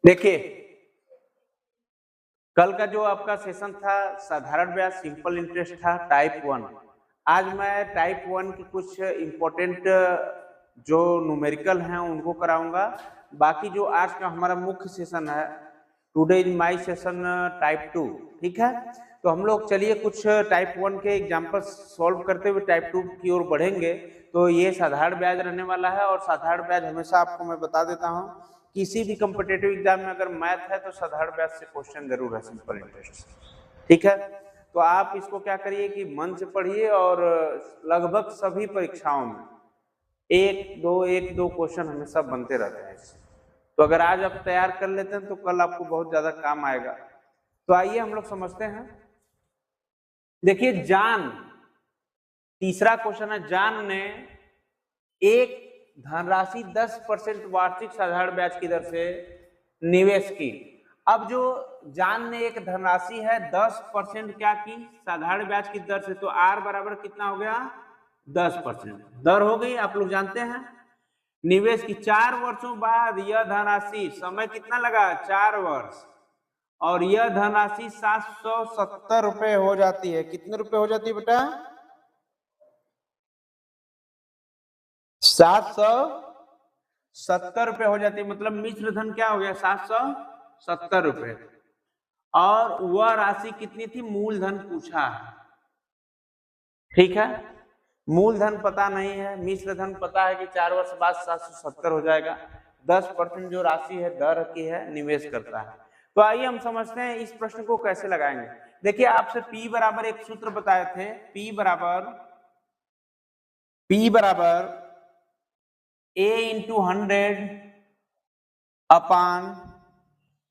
देखिए कल का जो आपका सेशन था साधारण ब्याज सिंपल इंटरेस्ट था टाइप 1। आज मैं टाइप 1 की कुछ इम्पोर्टेंट जो न्यूमेरिकल हैं उनको कराऊंगा। बाकी जो आज का हमारा मुख्य सेशन है today in my session type 2, ठीक है। तो हम लोग चलिए कुछ टाइप 1 के एग्जाम्पल सॉल्व करते हुए टाइप 2 की ओर बढ़ेंगे। तो ये साधारण ब्याज रहने वाला है और साधारण ब्याज हमेशा आपको मैं बता देता हूँ किसी भी कॉम्पिटिटिव एग्जाम में अगर मैथ है तो साधारण ब्याज से क्वेश्चन जरूर है सिंपल इंटरेस्ट से, ठीक है। तो आप इसको क्या करिए कि मन से पढ़िए और लगभग सभी परीक्षाओं में एक दो क्वेश्चन हमेशा बनते रहते हैं इससे। तो अगर आज आप तैयार कर लेते हैं तो कल आपको बहुत ज्यादा काम आएगा। तो आइए हम लोग समझते हैं। देखिए जान, तीसरा क्वेश्चन है, जान ने एक धनराशि 10% वार्षिक साधारण ब्याज की दर से निवेश की। अब जो जान ने एक धनराशि है 10% क्या की साधारण ब्याज की दर से, तो आर बराबर कितना हो गया 10% दर हो गई, आप लोग जानते हैं। निवेश की 4 वर्षों बाद यह धनराशि, समय कितना लगा 4 वर्ष, और यह धनराशि 770 रुपए हो जाती है। कितने रुपए हो जाती है बेटा 770 रुपए हो जाती है। मतलब मिश्र धन क्या हो गया 770 रुपए। और वह राशि कितनी थी, मूलधन पूछा है, ठीक है। मूलधन पता नहीं है, मिश्र धन पता है कि 4 वर्ष बाद 770 हो जाएगा। 10% जो राशि है दर की है, निवेश करता है। तो आइए हम समझते हैं इस प्रश्न को कैसे लगाएंगे। देखिए आपसे P बराबर एक सूत्र बताए थे, P बराबर A इंटू 100 अपान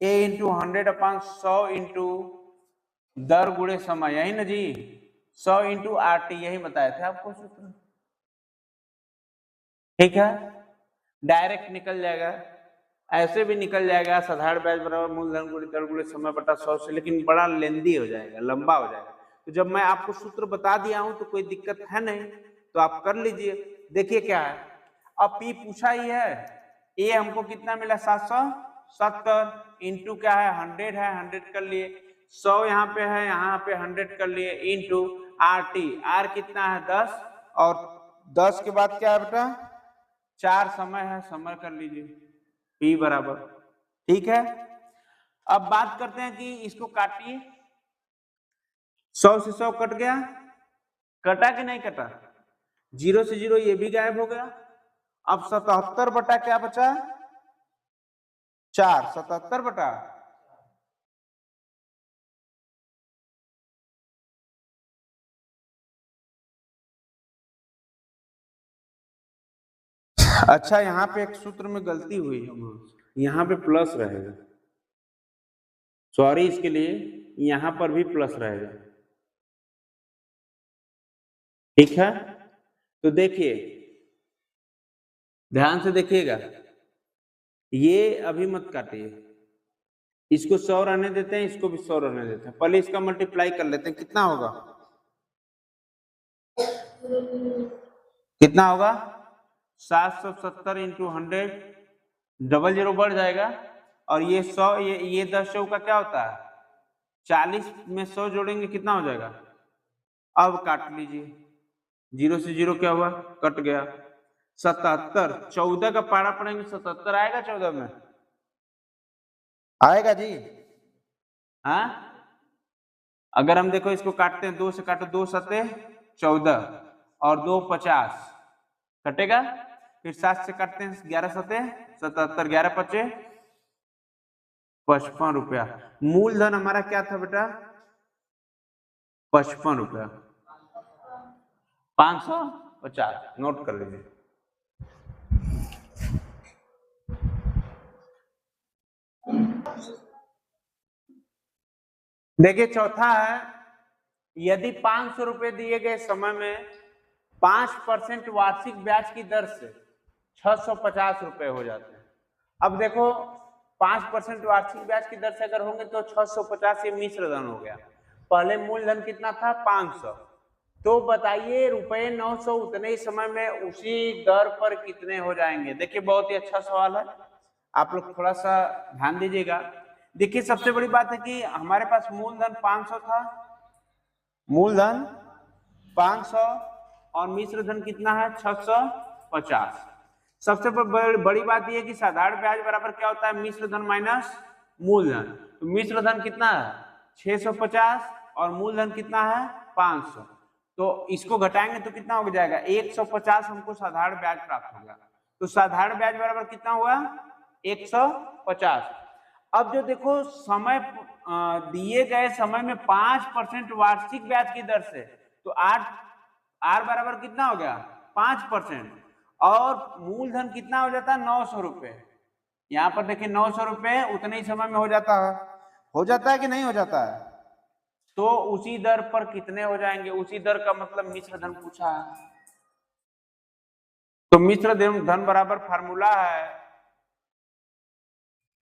A इंटू 100 इंटू दर गुणे समय, यही ना जी, 100 इंटू RT, यही बताए थे आपको सूत्र, ठीक है। डायरेक्ट निकल जाएगा, ऐसे भी निकल जाएगा साधारण ब्याज बराबर मूलधन गुणे दर गुणे समय बटा 100 से, लेकिन बड़ा लेंदी हो जाएगा, लंबा हो जाएगा। तो जब मैं आपको सूत्र बता दिया हूं तो कोई दिक्कत है नहीं, तो आप कर लीजिए। देखिए क्या है, अब P पूछा ही है, A हमको कितना मिला 770 इंटू क्या है 100 है, 100 कर लिए, 100 यहाँ पे है, यहाँ पे 100 कर लिए, इंटू RT, R कितना है 10, और 10 के बाद क्या है बेटा 4 समय है, समय कर लीजिए P बराबर, ठीक है। अब बात करते हैं कि इसको काटिए, 100 से 100 कट गया, कटा कि नहीं कटा, 0 से 0 ये भी गायब हो गया। अब 77 बटा क्या बचा 4, 77 बटा, अच्छा यहाँ पे एक सूत्र में गलती हुई है, यहाँ पे प्लस रहेगा, सॉरी इसके लिए, यहाँ पर भी प्लस रहेगा, ठीक है। तो देखिए ध्यान से देखिएगा, ये अभी मत काटिए, इसको 100 रहने देते हैं, इसको भी 100 रहने देते हैं, पहले इसका मल्टीप्लाई कर लेते हैं, कितना होगा, कितना होगा 770 इंटू 100, डबल जीरो बढ़ जाएगा, और ये 100, ये 10 का क्या होता है 40 में 100 जोड़ेंगे कितना हो जाएगा, अब काट लीजिए, 0 से 0 क्या हुआ कट गया, 77, 14 का पारा पड़ेंगे 77 आएगा, 14 में आएगा जी, हाँ। अगर हम देखो इसको काटते हैं, 2 से काटो, 2 सते 14 और 2 50 कटेगा, फिर 7 से काटते हैं, 11 सते 77, 11 पचे 55 रुपया। मूलधन हमारा क्या था बेटा 55 रुपया, 550, नोट कर लीजिए। देखिए चौथा है, यदि 500 रुपए दिए गए समय में 5% वार्षिक ब्याज की दर से 650 रुपए हो जाते हैं। अब देखो 5% वार्षिक ब्याज की दर से अगर होंगे तो 650 ये मिश्र धन हो गया, पहले मूलधन कितना था 500, तो बताइए रुपए 900 उतने ही समय में उसी दर पर कितने हो जाएंगे। देखिए बहुत ही अच्छा सवाल है, आप लोग थोड़ा सा ध्यान दीजिएगा। देखिए सबसे बड़ी बात है कि हमारे पास मूलधन 500 था, मूलधन 500 और मिश्र धन कितना है 650। सबसे बड़ी बात यह है कि साधारण ब्याज बराबर क्या होता है, मिश्र धन माइनस मूलधन। तो मिश्र धन कितना है 650 और मूलधन कितना है 500। तो इसको घटाएंगे तो कितना हो जाएगा 150 हमको साधारण ब्याज प्राप्त होगा। तो साधारण ब्याज बराबर कितना हुआ 150। अब जो देखो समय दिए गए समय में 5% वार्षिक ब्याज की दर से, तो आर बराबर कितना हो गया 5%, और मूलधन कितना हो जाता है 900 रुपए। यहाँ पर देखिए 900 रुपए उतने ही समय में हो जाता है कि नहीं हो जाता है। तो उसी दर पर कितने हो जाएंगे, उसी दर का मतलब मिश्र धन पूछा है। तो मिश्र धन बराबर फार्मूला है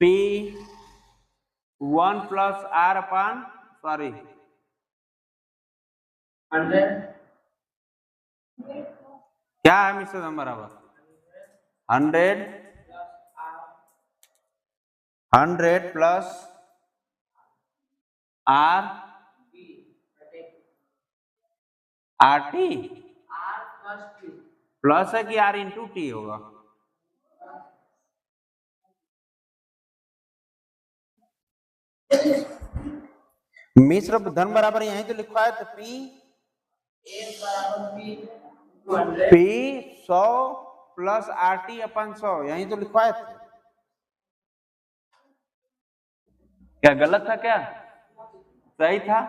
P1 प्लस आर अपन 100 क्या है मिश्र धन बराबर 100 प्लस आर टी प्लस है कि आर इंटू टी होगा। मिश्र धन बराबर यहीं तो लिखा है, तो पी 100 प्लस आर टी अपन 100 यहीं तो लिखा है। क्या गलत था क्या, सही था।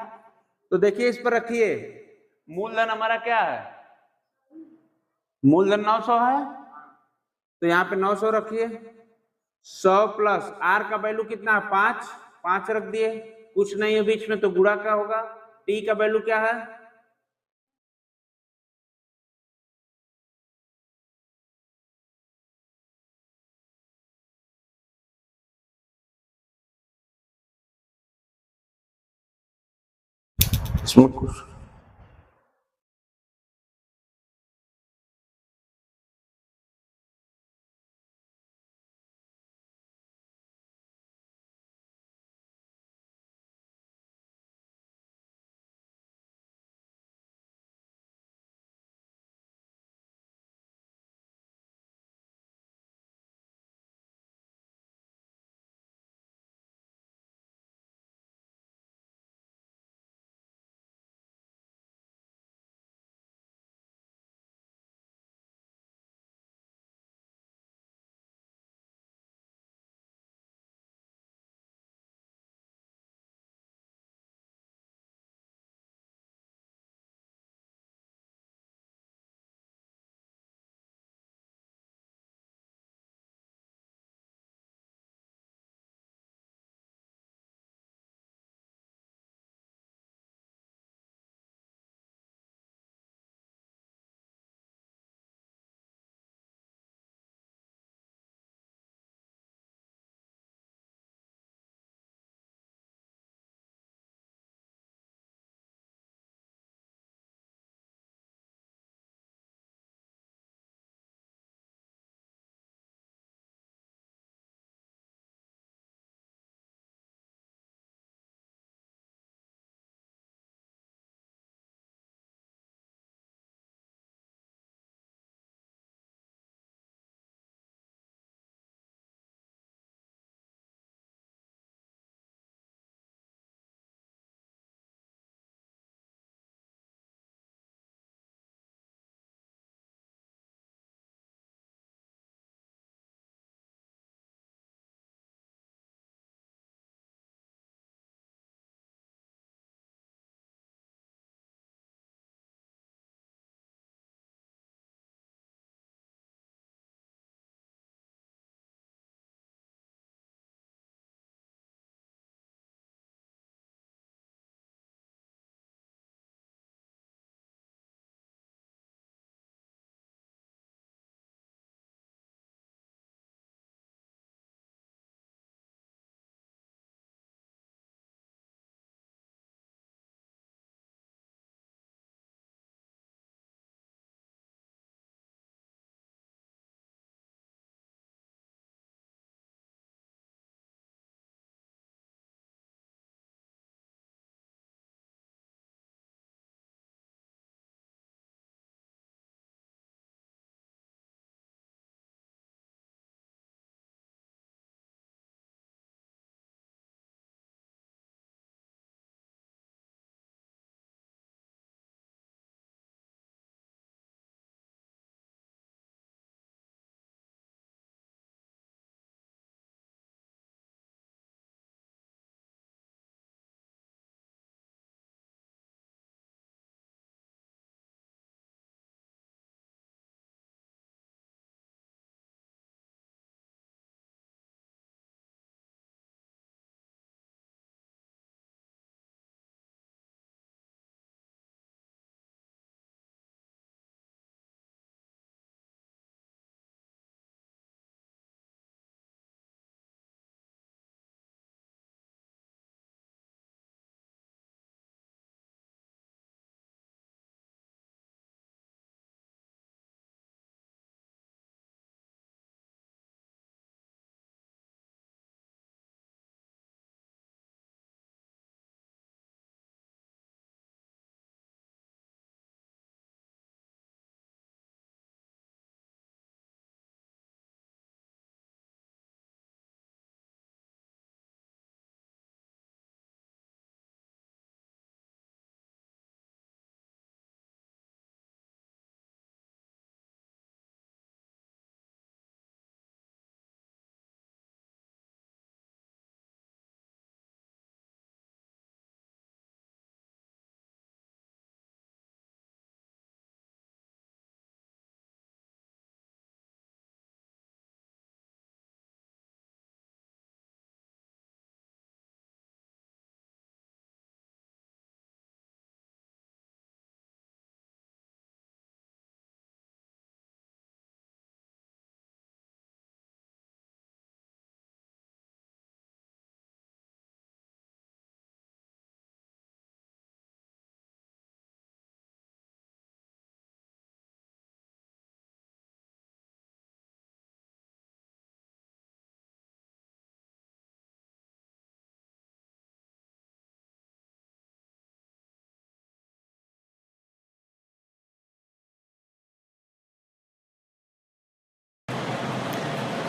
तो देखिए इस पर रखिए, मूलधन हमारा क्या है, मूलधन 900 है, तो यहाँ पे 900 रखिए। 100 प्लस आर का वैल्यू कितना है 5 रख दिए, कुछ नहीं है बीच में तो गुणा का होगा। टी का वैल्यू क्या है इसमें कुछ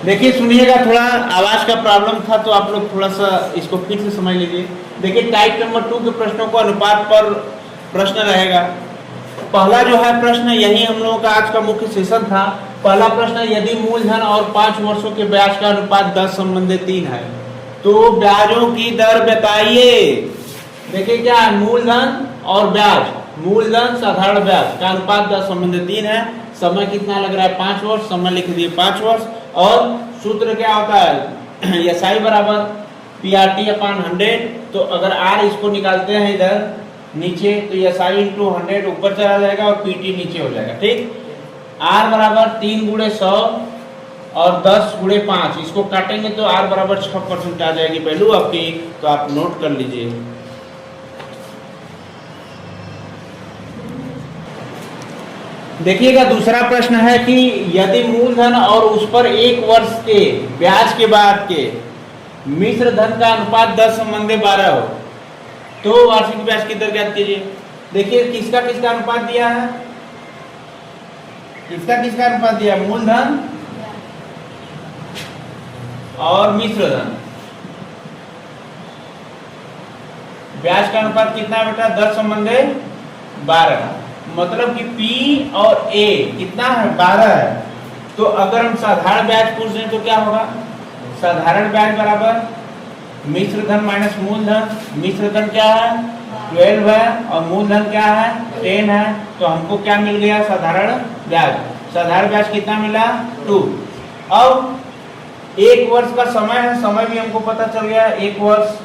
देखिए सुनिएगा, थोड़ा आवाज का प्रॉब्लम था तो आप लोग थोड़ा सा इसको फिर से समझ लीजिए। देखिए टाइप नंबर 2 के प्रश्नों को अनुपात पर प्रश्न रहेगा। पहला जो है प्रश्न, यही हम लोगों का आज का मुख्य सेशन था। पहला प्रश्न, यदि मूलधन और 5 वर्षों के ब्याज का अनुपात 10 संबंधी 3 है तो ब्याजों की दर बताइए। देखिए क्या है, मूलधन और ब्याज, मूलधन साधारण ब्याज का अनुपात 10 संबंधी 3 है। समय कितना लग रहा है, 5 वर्ष, समय लिख दिए 5 वर्ष। और सूत्र क्या होता है, एसआई बराबर पीआरटी अपॉन 100। तो अगर आर इसको निकालते हैं इधर नीचे तो एसआई इंटू 100 ऊपर चला जाएगा और पीटी नीचे हो जाएगा, ठीक। आर बराबर 3 गुणे 100 और 10 गुणे 5, इसको काटेंगे तो आर बराबर 6% आ जाएगी वैल्यू आपकी। तो आप नोट कर लीजिए। देखिएगा दूसरा प्रश्न है कि यदि मूलधन और उस पर 1 वर्ष के ब्याज के बाद के मिश्र धन का अनुपात 10 संबंधी 12 हो तो वार्षिक ब्याज की दर ज्ञात कीजिए। देखिए किसका किसका अनुपात दिया है, किसका किसका अनुपात दिया, मूलधन और मिश्र धन। ब्याज का अनुपात कितना है बेटा, 10 संबंधी 12। मतलब कि P और A कितना है, 12 है। तो अगर हम साधारण ब्याज पूछ दें तो क्या होगा, साधारण ब्याज बराबर मिश्र धन माइनस मूलधन। मिश्र धन क्या है, 12 है और मूलधन क्या है, 10 है। तो हमको क्या मिल गया, साधारण ब्याज। साधारण ब्याज कितना मिला, 2। अब 1 वर्ष का समय है, समय भी हमको पता चल गया 1 वर्ष।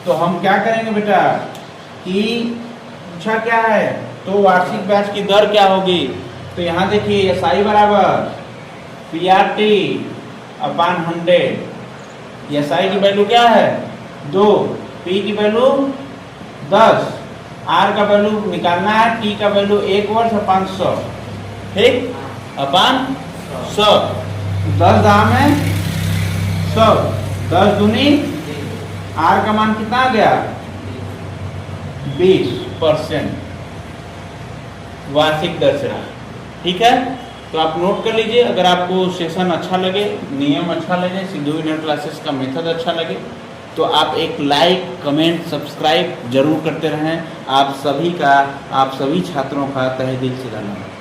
तो हम क्या करेंगे बेटा कि पूछा क्या है, तो वार्षिक ब्याज की दर क्या होगी। तो यहाँ देखिए एसआई बराबर पीआरटी अपॉन 100। एसआई की वैल्यू क्या है, 2, पी की वैल्यू 10, आर का वैल्यू निकालना है, टी का वैल्यू 1 वर्ष अपॉन 100, ठीक, अपॉन 100। 10 दाम है 100, 10 दूनी, आर का मान कितना आ गया, 20% वार्षिक दर से, ठीक है। तो आप नोट कर लीजिए। अगर आपको सेशन अच्छा लगे, नियम अच्छा लगे, सिद्धू विनर क्लासेस का मेथड अच्छा लगे तो आप एक लाइक, कमेंट, सब्सक्राइब जरूर करते रहें। आप सभी छात्रों का तहे दिल से धन्यवाद।